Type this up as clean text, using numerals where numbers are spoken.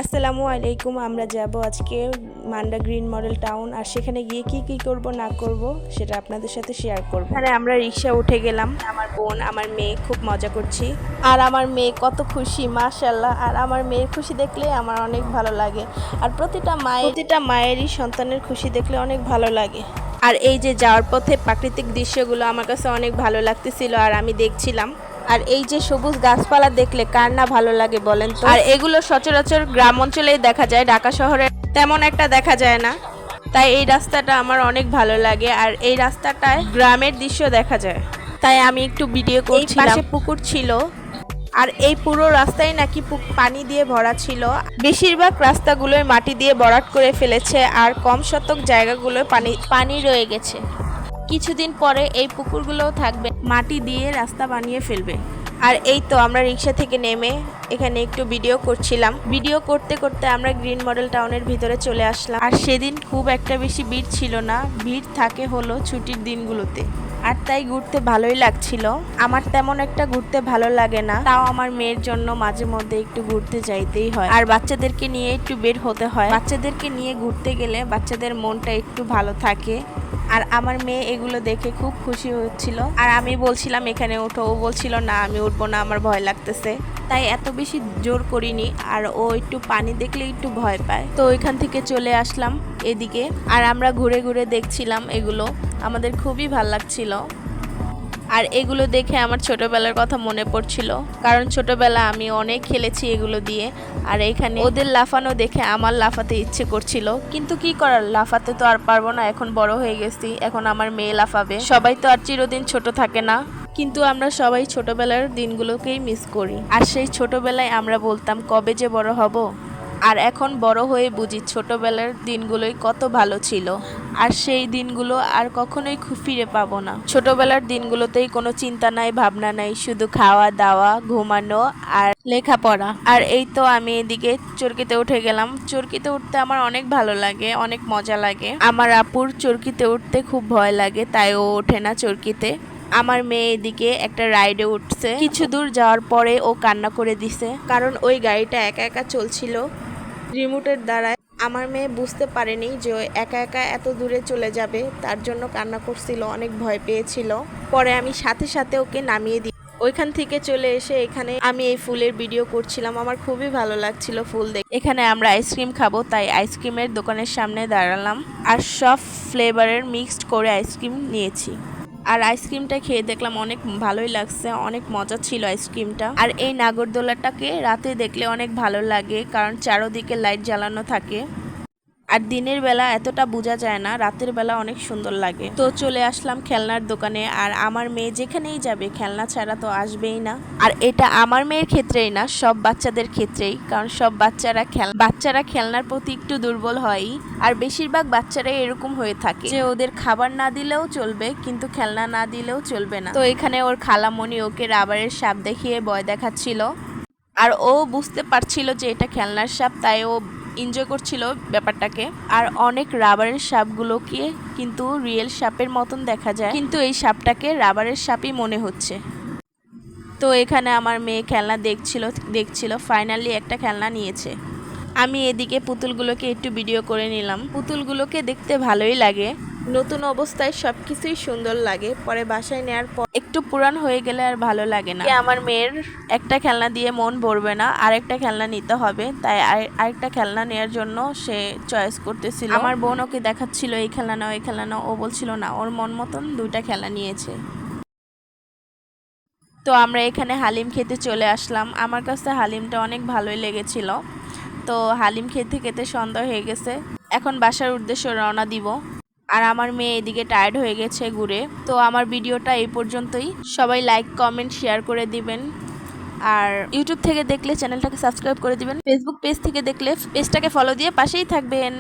আসসালামু আলাইকুম। আমরা যাব আজকে মান্ডা গ্রিন মডেল টাউন, আর সেখানে গিয়ে কি কি করব না করব সেটা আপনাদের সাথে শেয়ার করব। এখানে আমরা রিক্সা উঠে গেলাম, আমার বোন আমার মেয়ে খুব মজা করছি, আর আমার মেয়ে কত খুশি মাশাআল্লাহ। আর আমার মেয়ের খুশি দেখলে আমার অনেক ভালো লাগে, আর প্রতিটা মায়েরই সন্তানের খুশি দেখলে অনেক ভালো লাগে। আর এই যে যাওয়ার পথে প্রাকৃতিক দৃশ্যগুলো আমার কাছে অনেক ভালো লাগতেছিল, আর আমি দেখছিলাম। আর এই যে সবুজ গাছপালা দেখলে কার না ভালো লাগে বলেন তো। আর এগুলো সচরাচর গ্রাম অঞ্চলেই দেখা যায়, ঢাকা শহরে তেমন একটা দেখা যায় না। তাই এই রাস্তাটা আমার অনেক ভালো লাগে, আর এই রাস্তাটায় গ্রামের দৃশ্য দেখা যায়। তাই আমি একটু ভিডিও করছিলাম। পাশে পুকুর ছিল, আর এই পুরো রাস্তায় নাকি পানি দিয়ে ভরা ছিল। বেশিরভাগ রাস্তাগুলোই মাটি দিয়ে ভরাট করে ফেলেছে, আর কম শতক জায়গাগুলোয় পানি রয়ে গেছে। কিছুদিন পরে এই পুকুরগুলোও থাকবে, মাটি দিয়ে রাস্তা বানিয়ে ফেলবে। আর এই তো আমরা রিক্সা থেকে নেমে এখানে একটু ভিডিও করছিলাম। ভিডিও করতে করতে আমরা গ্রিন মডেল টাউনের ভিতরে চলে আসলাম। আর সেদিন খুব একটা বেশি ভিড় ছিল না, ভিড় থাকে হলো ছুটির দিনগুলোতে। আর তাই ঘুরতে ভালোই লাগছিল। আমার তেমন একটা ঘুরতে ভালো লাগে না, তাও আমার মেয়ের জন্য মাঝে মধ্যে একটু ঘুরতে যাইতেই হয়, আর বাচ্চাদেরকে নিয়ে একটু বের হতে হয়। বাচ্চাদেরকে নিয়ে ঘুরতে গেলে বাচ্চাদের মনটা একটু ভালো থাকে। আর আমার মেয়ে এগুলো দেখে খুব খুশি হচ্ছিল, আর আমি বলছিলাম এখানে ওঠো, ও বলছিল না আমি উঠবো না, আমার ভয় লাগতেছে। তাই এত বেশি জোর করিনি, আর ও একটু পানি দেখলে একটু ভয় পায়। তো ওইখান থেকে চলে আসলাম এদিকে, আর আমরা ঘুরে ঘুরে দেখছিলাম এগুলো, আমাদের খুবই ভালো লাগছিল। আর এগুলো দেখে আমার ছোটবেলার কথা মনে পড়ছিল, কারণ ছোটবেলা আমি অনেক খেলেছি এগুলো দিয়ে। আর এখানে ওদের লাফানো দেখে আমার লাফাতে ইচ্ছে করছিল, কিন্তু কি করার, লাফাতে তো আর পারবো না, এখন বড় হয়ে গেছি, এখন আমার মেয়ে লাফাবে। সবাই তো আর চিরদিন ছোট থাকে না, কিন্তু আমরা সবাই ছোটবেলার দিনগুলোকেই মিস করি। আর সেই ছোটবেলায় আমরা বলতাম কবে যে বড় হব। আর এখন বড় হয়ে বুঝি ছোটবেলার দিনগুলোই কত ভালো ছিল, আর সেই দিনগুলো আর কখনোই ফিরে পাবো না। ছোটবেলার দিনগুলোতেই কোনো চিন্তা নাই, ভাবনা নাই, শুধু খাওয়া দাওয়া, ঘুমানো আর লেখাপড়া। আর এই তো আমি এদিকে চরকিতে উঠে গেলাম। চরকিতে উঠতে আমার অনেক ভালো লাগে, অনেক মজা লাগে। আমার আপুর চরকিতে উঠতে খুব ভয় লাগে, তাই ও ওঠে না চরকিতে। আমার মেয়ে এদিকে একটা রাইডে উঠছে, কিছু দূর যাওয়ার পরে ও কান্না করে দিছে, কারণ ওই গাড়িটা একা একা চলছিল রিমোটের দ্বারায়। আমার মেয়ে বুঝতে পারেনি যে ও একা একা এত দূরে চলে যাবে, তার জন্য কান্না করছিল, অনেক ভয় পেয়েছিল। পরে আমি সাথে সাথে ওকে নামিয়ে দিই। ওইখান থেকে চলে এসে এখানে আমি এই ফুলের ভিডিও করছিলাম, আমার খুবই ভালো লাগছিল ফুল দেখে। এখানে আমরা আইসক্রিম খাবো, তাই আইসক্রিমের দোকানের সামনে দাঁড়ালাম, আর সব ফ্লেভারের মিক্সড করে আইসক্রিম নিয়েছি। আর আইসক্রিমটা খেয়ে দেখলাম অনেক ভালোই লাগছে, অনেক মজা ছিল আইসক্রিমটা। আর এই নাগরদোলাটাকে রাতে দেখলে অনেক ভালো লাগে, কারণ চারোদিকে লাইট জ্বালানো থাকে, আর দিনের বেলা এতটা বোঝা যায় না, রাতের বেলা অনেক সুন্দর লাগে। তো চলে আসলাম খেলনার দোকানে, আর আমার মেয়ে যেখানেই যাবে খেলনা ছাড়া তো আসবেই না। আর এটা আমার মেয়ের ক্ষেত্রেই না, সব বাচ্চাদের ক্ষেত্রেই, কারণ সব বাচ্চারা খেলনার প্রতি একটু দুর্বল হয়ই। আর বেশিরভাগ বাচ্চারাই এরকম হয়ে থাকে যে ওদের খাবার না দিলেও চলবে, কিন্তু খেলনা না দিলেও চলবে না। তো এখানে ওর খালামণি ওকে রাবারের সাপ দেখিয়ে ভয় দেখাচ্ছিল, আর ও বুঝতে পারছিল যে এটা খেলনার সাপ, তাই ও এনজয় করছিল ব্যাপারটাকে। আর অনেক রাবারের সাপগুলোকে কিন্তু রিয়েল সাপের মতন দেখা যায়, কিন্তু এই সাপটাকে রাবারের সাপই মনে হচ্ছে। তো এখানে আমার মেয়ে খেলনা দেখছিল ফাইনালি একটা খেলনা নিয়েছে। আমি এদিকে পুতুলগুলোকে একটু ভিডিও করে নিলাম। পুতুলগুলোকে দেখতে ভালোই লাগে, নতুন অবস্থায় সবকিছুই সুন্দর লাগে, পরে বাসায় নেওয়ার পর একটু পুরান হয়ে গেলে আর ভালো লাগে না। আমার মেয়ের একটা খেলনা দিয়ে মন ভরবে না, আরেকটা খেলনা নিতে হবে, তাই আরেকটা খেলনা নেওয়ার জন্য সে চয়েস করতেছিল। আমার বোন ওকে দেখাচ্ছিল এই খেলনা নাও, এই খেলনা নাও, ও বলছিল না, ওর মন মতন দুইটা খেলনা নিয়েছে। তো আমরা এখানে হালিম খেতে চলে আসলাম, আমার কাছে হালিমটা অনেক ভালোই লেগেছিল। তো হালিম খেতে খেতে সন্ধ্যা হয়ে গেছে, এখন বাসার উদ্দেশ্যে রওনা দিব। আর আমার মেয়ে এদিকে টায়ার্ড হয়ে গেছে ঘুরে। তো আমার ভিডিওটা এই পর্যন্তই, সবাই লাইক কমেন্ট শেয়ার করে দিবেন। আর ইউটিউব থেকে দেখলে চ্যানেলটাকে সাবস্ক্রাইব করে দিবেন, ফেসবুক পেজ থেকে দেখলে পেজটাকে ফলো দিয়ে পাশেই থাকবেন।